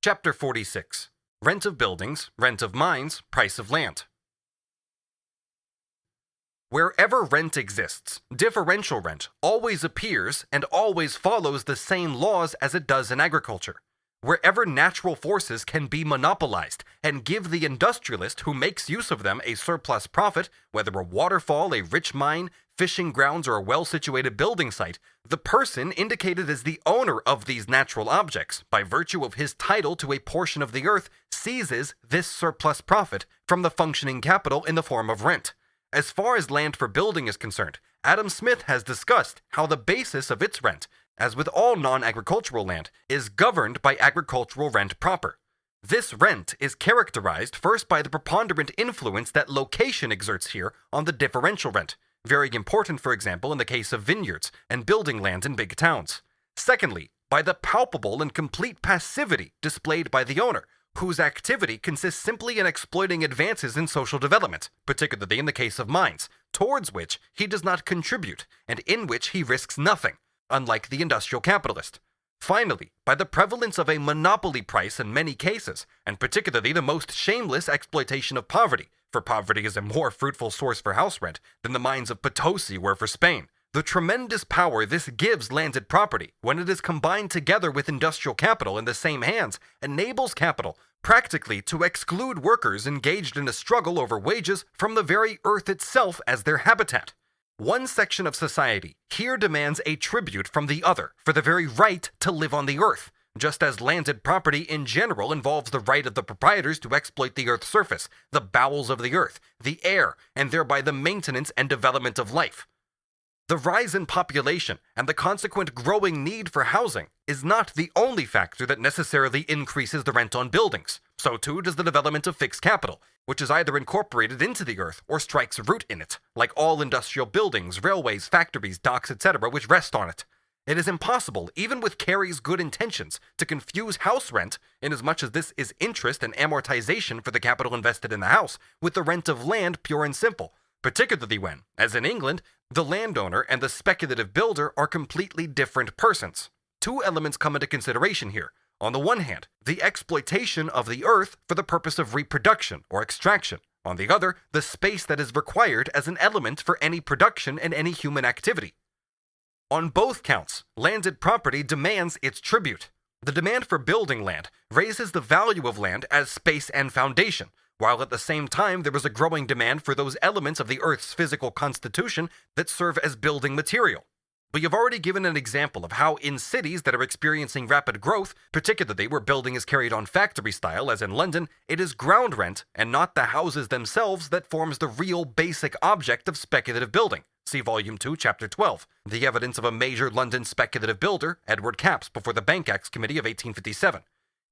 Chapter 46. Rent of buildings, rent of mines, price of land. Wherever rent exists, differential rent always appears and always follows the same laws as it does in agriculture. Wherever natural forces can be monopolized and give the industrialist who makes use of them a surplus profit, whether a waterfall, a rich mine, fishing grounds, or a well-situated building site, the person indicated as the owner of these natural objects, by virtue of his title to a portion of the earth, seizes this surplus profit from the functioning capital in the form of rent. As far as land for building is concerned, Adam Smith has discussed how the basis of its rent, as with all non-agricultural land, is governed by agricultural rent proper. This rent is characterized first by the preponderant influence that location exerts here on the differential rent, very important, for example, in the case of vineyards and building land in big towns. Secondly, by the palpable and complete passivity displayed by the owner, whose activity consists simply in exploiting advances in social development, particularly in the case of mines, towards which he does not contribute and in which he risks nothing, unlike the industrial capitalist. Finally, by the prevalence of a monopoly price in many cases, and particularly the most shameless exploitation of poverty, for poverty is a more fruitful source for house rent than the mines of Potosi were for Spain. The tremendous power this gives landed property, when it is combined together with industrial capital in the same hands, enables capital practically to exclude workers engaged in a struggle over wages from the very earth itself as their habitat. One section of society here demands a tribute from the other for the very right to live on the earth, just as landed property in general involves the right of the proprietors to exploit the earth's surface, the bowels of the earth, the air, and thereby the maintenance and development of life. The rise in population and the consequent growing need for housing is not the only factor that necessarily increases the rent on buildings. So too does the development of fixed capital, which is either incorporated into the earth or strikes root in it, like all industrial buildings, railways, factories, docks, etc., which rest on it. It is impossible, even with Carey's good intentions, to confuse house rent, inasmuch as this is interest and amortization for the capital invested in the house, with the rent of land pure and simple, particularly when, as in England, the landowner and the speculative builder are completely different persons. Two elements come into consideration here. On the one hand, the exploitation of the earth for the purpose of reproduction or extraction. On the other, the space that is required as an element for any production and any human activity. On both counts, landed property demands its tribute. The demand for building land raises the value of land as space and foundation, while at the same time there is a growing demand for those elements of the Earth's physical constitution that serve as building material. We have already given an example of how in cities that are experiencing rapid growth, particularly where building is carried on factory style, as in London, it is ground rent and not the houses themselves that forms the real basic object of speculative building. See Volume 2, Chapter 12, the evidence of a major London speculative builder, Edward Capps, before the Bank Acts Committee of 1857.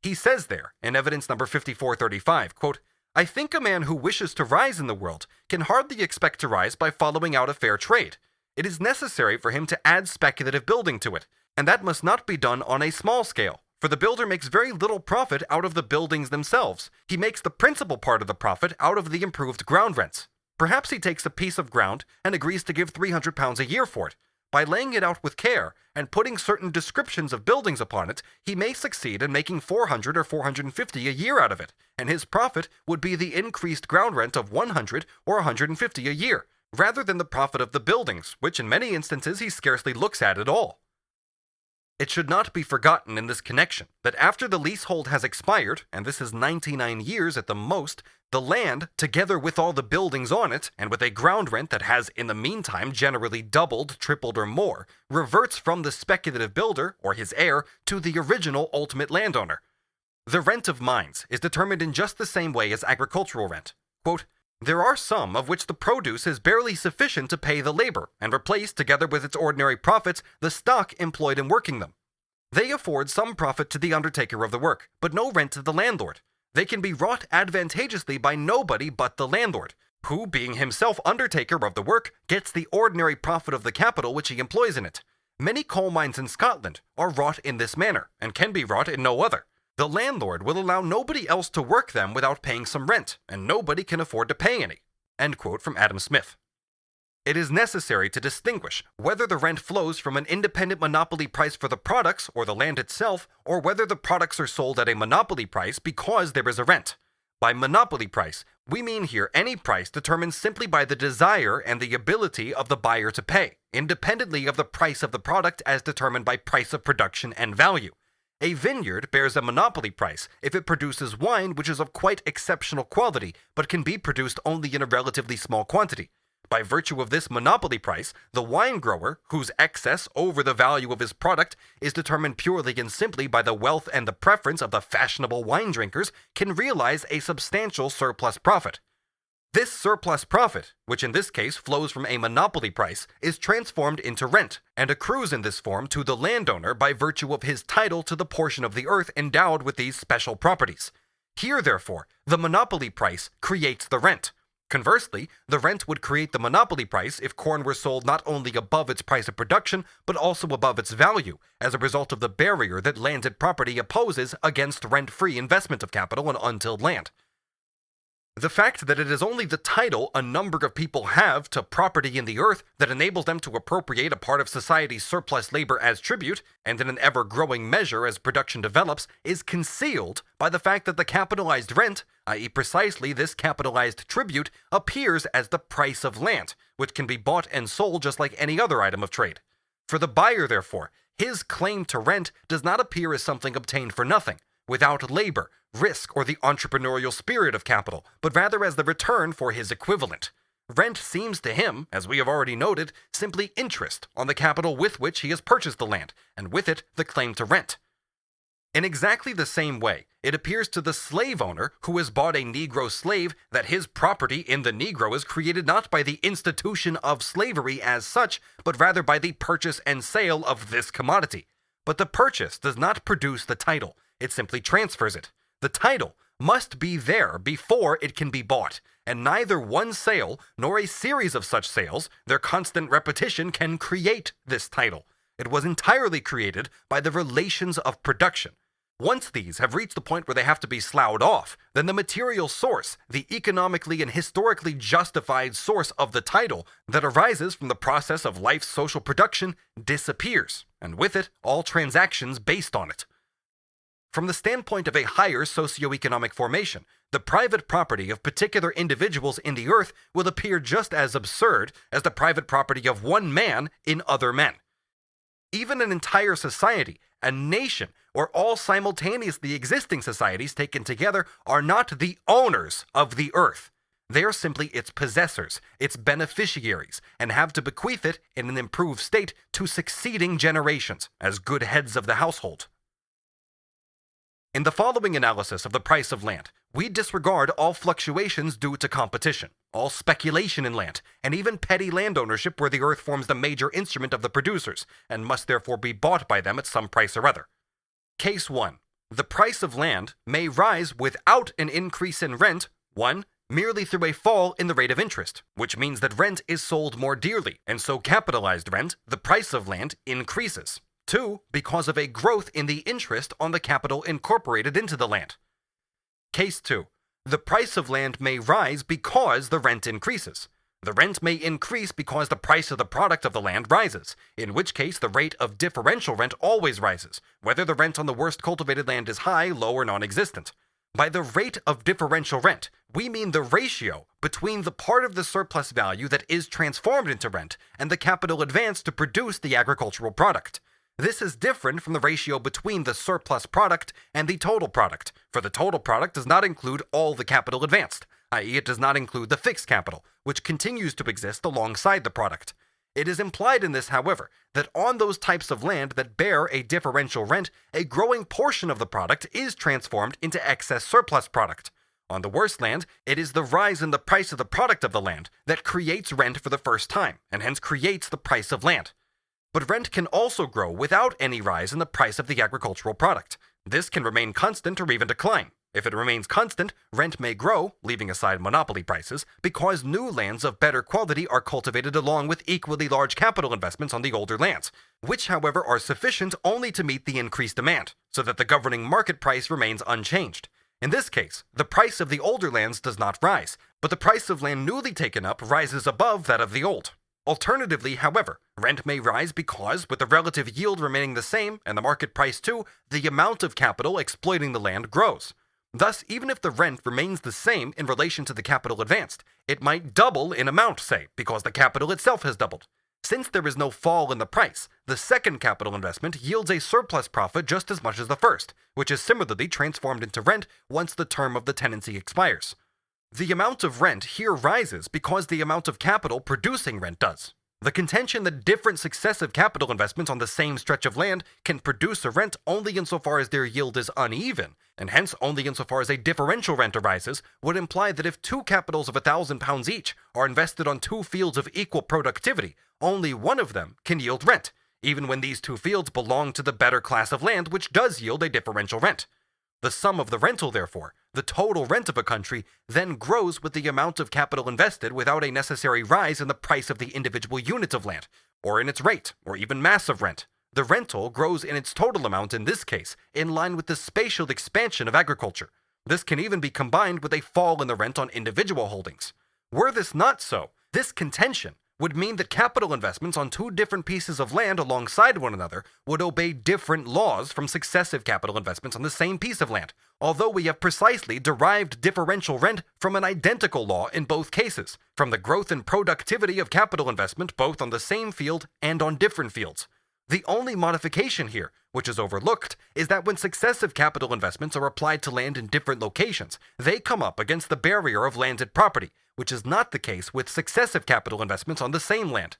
He says there, in evidence number 5435, quote, "I think a man who wishes to rise in the world can hardly expect to rise by following out a fair trade. It is necessary for him to add speculative building to it, and that must not be done on a small scale, for the builder makes very little profit out of the buildings themselves. He makes the principal part of the profit out of the improved ground rents. Perhaps he takes a piece of ground and agrees to give £300 a year for it. By laying it out with care and putting certain descriptions of buildings upon it, he may succeed in making 400 or 450 a year out of it, and his profit would be the increased ground rent of 100 or 150 a year, rather than the profit of the buildings, which in many instances he scarcely looks at all." It should not be forgotten in this connection that after the leasehold has expired, and this is 99 years at the most, the land, together with all the buildings on it, and with a ground rent that has in the meantime generally doubled, tripled, or more, reverts from the speculative builder, or his heir, to the original ultimate landowner. The rent of mines is determined in just the same way as agricultural rent. Quote, "There are some of which the produce is barely sufficient to pay the labor, and replace, together with its ordinary profits, the stock employed in working them. They afford some profit to the undertaker of the work, but no rent to the landlord. They can be wrought advantageously by nobody but the landlord, who, being himself undertaker of the work, gets the ordinary profit of the capital which he employs in it. Many coal mines in Scotland are wrought in this manner, and can be wrought in no other. The landlord will allow nobody else to work them without paying some rent, and nobody can afford to pay any." End quote from Adam Smith. It is necessary to distinguish whether the rent flows from an independent monopoly price for the products or the land itself, or whether the products are sold at a monopoly price because there is a rent. By monopoly price, we mean here any price determined simply by the desire and the ability of the buyer to pay, independently of the price of the product as determined by price of production and value. A vineyard bears a monopoly price if it produces wine which is of quite exceptional quality, but can be produced only in a relatively small quantity. By virtue of this monopoly price, the wine grower, whose excess over the value of his product is determined purely and simply by the wealth and the preference of the fashionable wine drinkers, can realize a substantial surplus profit. This surplus profit, which in this case flows from a monopoly price, is transformed into rent, and accrues in this form to the landowner by virtue of his title to the portion of the earth endowed with these special properties. Here, therefore, the monopoly price creates the rent. Conversely, the rent would create the monopoly price if corn were sold not only above its price of production, but also above its value, as a result of the barrier that landed property opposes against rent-free investment of capital in untilled land. The fact that it is only the title a number of people have to property in the earth that enables them to appropriate a part of society's surplus labor as tribute, and in an ever-growing measure as production develops, is concealed by the fact that the capitalized rent, i.e. precisely this capitalized tribute, appears as the price of land, which can be bought and sold just like any other item of trade. For the buyer, therefore, his claim to rent does not appear as something obtained for nothing, without labor, risk, or the entrepreneurial spirit of capital, but rather as the return for his equivalent. Rent seems to him, as we have already noted, simply interest on the capital with which he has purchased the land, and with it the claim to rent. In exactly the same way, it appears to the slave owner who has bought a Negro slave that his property in the Negro is created not by the institution of slavery as such, but rather by the purchase and sale of this commodity. But the purchase does not produce the title, it simply transfers it. The title must be there before it can be bought, and neither one sale nor a series of such sales, their constant repetition, can create this title. It was entirely created by the relations of production. Once these have reached the point where they have to be sloughed off, then the material source, the economically and historically justified source of the title that arises from the process of life's social production, disappears, and with it all transactions based on it. From the standpoint of a higher socioeconomic formation, the private property of particular individuals in the earth will appear just as absurd as the private property of one man in other men. Even an entire society, a nation, or all simultaneously existing societies taken together are not the owners of the earth. They are simply its possessors, its beneficiaries, and have to bequeath it in an improved state to succeeding generations as good heads of the household. In the following analysis of the price of land, we disregard all fluctuations due to competition, all speculation in land, and even petty land ownership where the earth forms the major instrument of the producers, and must therefore be bought by them at some price or other. Case 1. The price of land may rise without an increase in rent, 1. Merely through a fall in the rate of interest, which means that rent is sold more dearly, and so capitalized rent, the price of land, increases. 2. Because of a growth in the interest on the capital incorporated into the land. Case 2. The price of land may rise because the rent increases. The rent may increase because the price of the product of the land rises, in which case the rate of differential rent always rises, whether the rent on the worst cultivated land is high, low, or non-existent. By the rate of differential rent, we mean the ratio between the part of the surplus value that is transformed into rent and the capital advanced to produce the agricultural product. This is different from the ratio between the surplus product and the total product, for the total product does not include all the capital advanced, i.e. it does not include the fixed capital, which continues to exist alongside the product. It is implied in this, however, that on those types of land that bear a differential rent, a growing portion of the product is transformed into excess surplus product. On the worst land, it is the rise in the price of the product of the land that creates rent for the first time, and hence creates the price of land. But rent can also grow without any rise in the price of the agricultural product. This can remain constant or even decline. If it remains constant, rent may grow, leaving aside monopoly prices, because new lands of better quality are cultivated along with equally large capital investments on the older lands, which however are sufficient only to meet the increased demand, so that the governing market price remains unchanged. In this case, the price of the older lands does not rise, but the price of land newly taken up rises above that of the old. Alternatively, however, rent may rise because, with the relative yield remaining the same and the market price too, the amount of capital exploiting the land grows. Thus, even if the rent remains the same in relation to the capital advanced, it might double in amount, say, because the capital itself has doubled. Since there is no fall in the price, the second capital investment yields a surplus profit just as much as the first, which is similarly transformed into rent once the term of the tenancy expires. The amount of rent here rises because the amount of capital producing rent does. The contention that different successive capital investments on the same stretch of land can produce a rent only insofar as their yield is uneven, and hence only insofar as a differential rent arises, would imply that if two capitals of £1,000 each are invested on two fields of equal productivity, only one of them can yield rent, even when these two fields belong to the better class of land which does yield a differential rent. The sum of the rental, therefore, the total rent of a country, then grows with the amount of capital invested without a necessary rise in the price of the individual unit of land, or in its rate, or even mass of rent. The rental grows in its total amount in this case, in line with the spatial expansion of agriculture. This can even be combined with a fall in the rent on individual holdings. Were this not so, this contention would mean that capital investments on two different pieces of land alongside one another would obey different laws from successive capital investments on the same piece of land, although we have precisely derived differential rent from an identical law in both cases, from the growth and productivity of capital investment both on the same field and on different fields. The only modification here, which is overlooked, is that when successive capital investments are applied to land in different locations, they come up against the barrier of landed property, which is not the case with successive capital investments on the same land.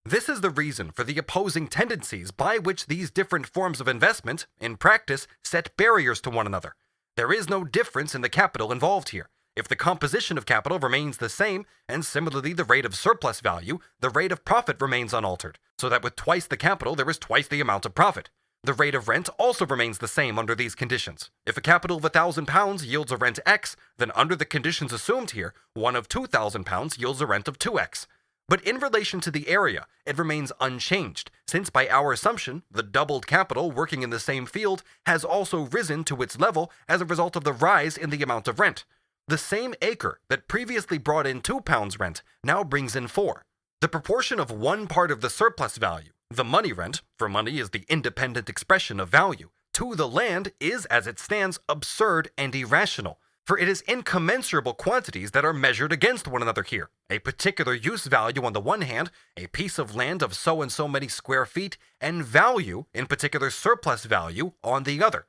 This is the reason for the opposing tendencies by which these different forms of investment, in practice, set barriers to one another. There is no difference in the capital involved here. If the composition of capital remains the same, and similarly the rate of surplus value, the rate of profit remains unaltered, so that with twice the capital there is twice the amount of profit. The rate of rent also remains the same under these conditions. If a capital of £1,000 yields a rent X, then under the conditions assumed here, one of £2,000 yields a rent of 2X. But in relation to the area, it remains unchanged, since by our assumption, the doubled capital working in the same field has also risen to its level as a result of the rise in the amount of rent. The same acre that previously brought in £2 rent now brings in 4. The proportion of one part of the surplus value, the money rent, for money is the independent expression of value, to the land is, as it stands, absurd and irrational, for it is incommensurable quantities that are measured against one another here. A particular use value on the one hand, a piece of land of so and so many square feet, and value, in particular surplus value, on the other.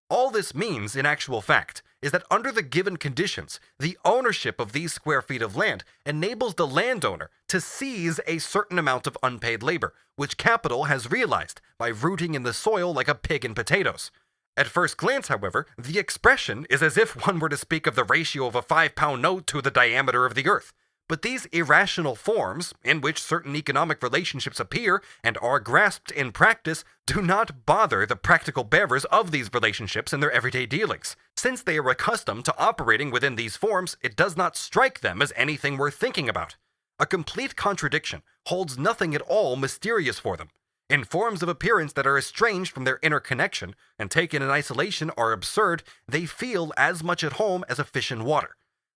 All this means, in actual fact, is that under the given conditions, the ownership of these square feet of land enables the landowner to seize a certain amount of unpaid labor, which capital has realized by rooting in the soil like a pig in potatoes. At first glance, however, the expression is as if one were to speak of the ratio of a 5-pound note to the diameter of the earth. But these irrational forms, in which certain economic relationships appear and are grasped in practice, do not bother the practical bearers of these relationships in their everyday dealings. Since they are accustomed to operating within these forms, it does not strike them as anything worth thinking about. A complete contradiction holds nothing at all mysterious for them. In forms of appearance that are estranged from their inner connection and taken in isolation are absurd, they feel as much at home as a fish in water.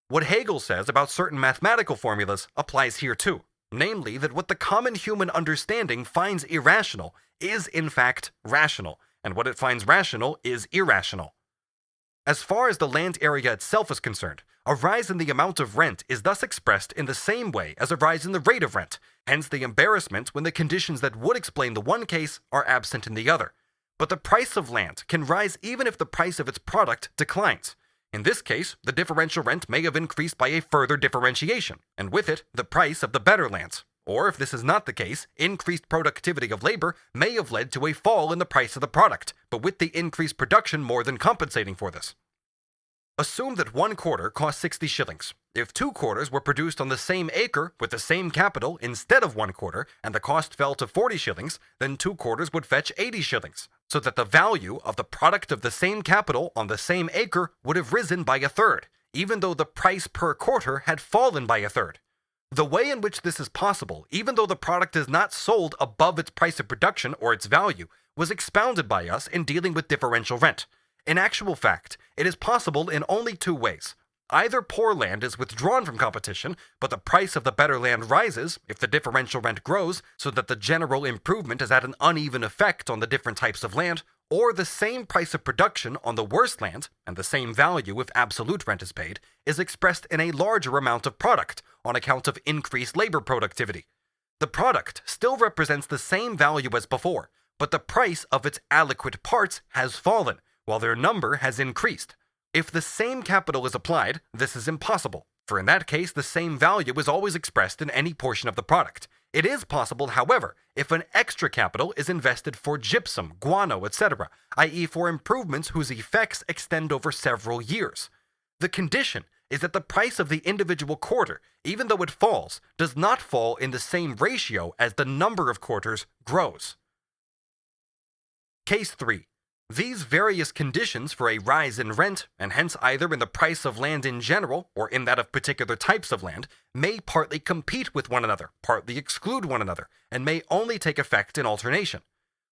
What Hegel says about certain mathematical formulas applies here too, namely that what the common human understanding finds irrational is in fact rational, and what it finds rational is irrational. As far as the land area itself is concerned, a rise in the amount of rent is thus expressed in the same way as a rise in the rate of rent, hence the embarrassment when the conditions that would explain the one case are absent in the other. But the price of land can rise even if the price of its product declines. In this case, the differential rent may have increased by a further differentiation, and with it, the price of the better lands. Or if this is not the case, increased productivity of labor may have led to a fall in the price of the product, but with the increased production more than compensating for this. Assume that 1 quarter cost 60 shillings. If 2 quarters were produced on the same acre with the same capital instead of 1 quarter, and the cost fell to 40 shillings, then 2 quarters would fetch 80 shillings, so that the value of the product of the same capital on the same acre would have risen by a third, even though the price per quarter had fallen by a third. The way in which this is possible, even though the product is not sold above its price of production or its value, was expounded by us in dealing with differential rent. In actual fact, it is possible in only 2 ways. Either poor land is withdrawn from competition, but the price of the better land rises if the differential rent grows so that the general improvement has had an uneven effect on the different types of land, or the same price of production on the worst land, and the same value if absolute rent is paid, is expressed in a larger amount of product on account of increased labor productivity. The product still represents the same value as before, but the price of its aliquot parts has fallen, while their number has increased. If the same capital is applied, this is impossible, for in that case the same value is always expressed in any portion of the product. It is possible, however, if an extra capital is invested for gypsum, guano, etc., i.e. for improvements whose effects extend over several years. The condition is that the price of the individual quarter, even though it falls, does not fall in the same ratio as the number of quarters grows. Case 3. These various conditions for a rise in rent, and hence either in the price of land in general or in that of particular types of land, may partly compete with one another, partly exclude one another, and may only take effect in alternation.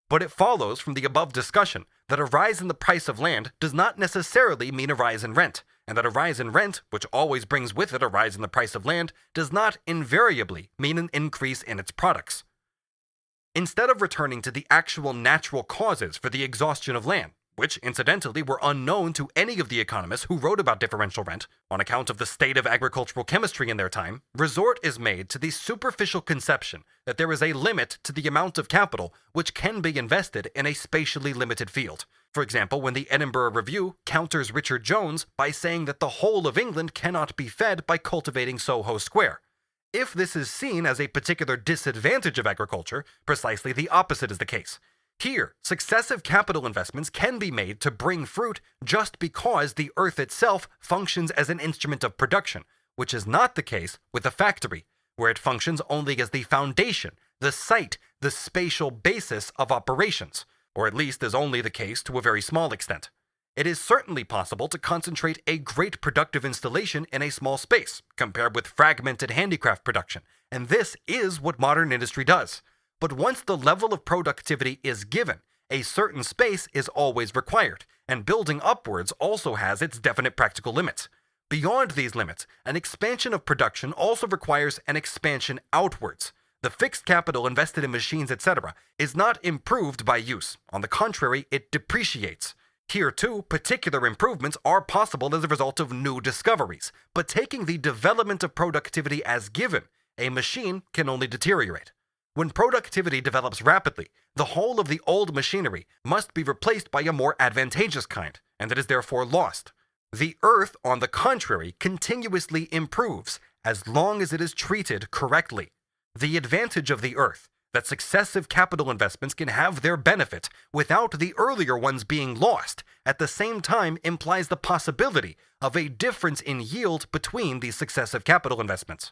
But it follows from the above discussion that a rise in the price of land does not necessarily mean a rise in rent, and that a rise in rent, which always brings with it a rise in the price of land, does not invariably mean an increase in its products. Instead of returning to the actual natural causes for the exhaustion of land, which incidentally were unknown to any of the economists who wrote about differential rent, on account of the state of agricultural chemistry in their time, resort is made to the superficial conception that there is a limit to the amount of capital which can be invested in a spatially limited field. For example, when the Edinburgh Review counters Richard Jones by saying that the whole of England cannot be fed by cultivating Soho Square. If this is seen as a particular disadvantage of agriculture, precisely the opposite is the case. Here, successive capital investments can be made to bring fruit just because the earth itself functions as an instrument of production, which is not the case with a factory, where it functions only as the foundation, the site, the spatial basis of operations, or at least is only the case to a very small extent. It is certainly possible to concentrate a great productive installation in a small space, compared with fragmented handicraft production, and this is what modern industry does. But once the level of productivity is given, a certain space is always required, and building upwards also has its definite practical limits. Beyond these limits, an expansion of production also requires an expansion outwards. The fixed capital invested in machines, etc., is not improved by use. On the contrary, it depreciates. Here, too, particular improvements are possible as a result of new discoveries, but taking the development of productivity as given, a machine can only deteriorate. When productivity develops rapidly, the whole of the old machinery must be replaced by a more advantageous kind, and it is therefore lost. The earth, on the contrary, continuously improves as long as it is treated correctly. The advantage of the earth, that successive capital investments can have their benefit without the earlier ones being lost, at the same time implies the possibility of a difference in yield between these successive capital investments.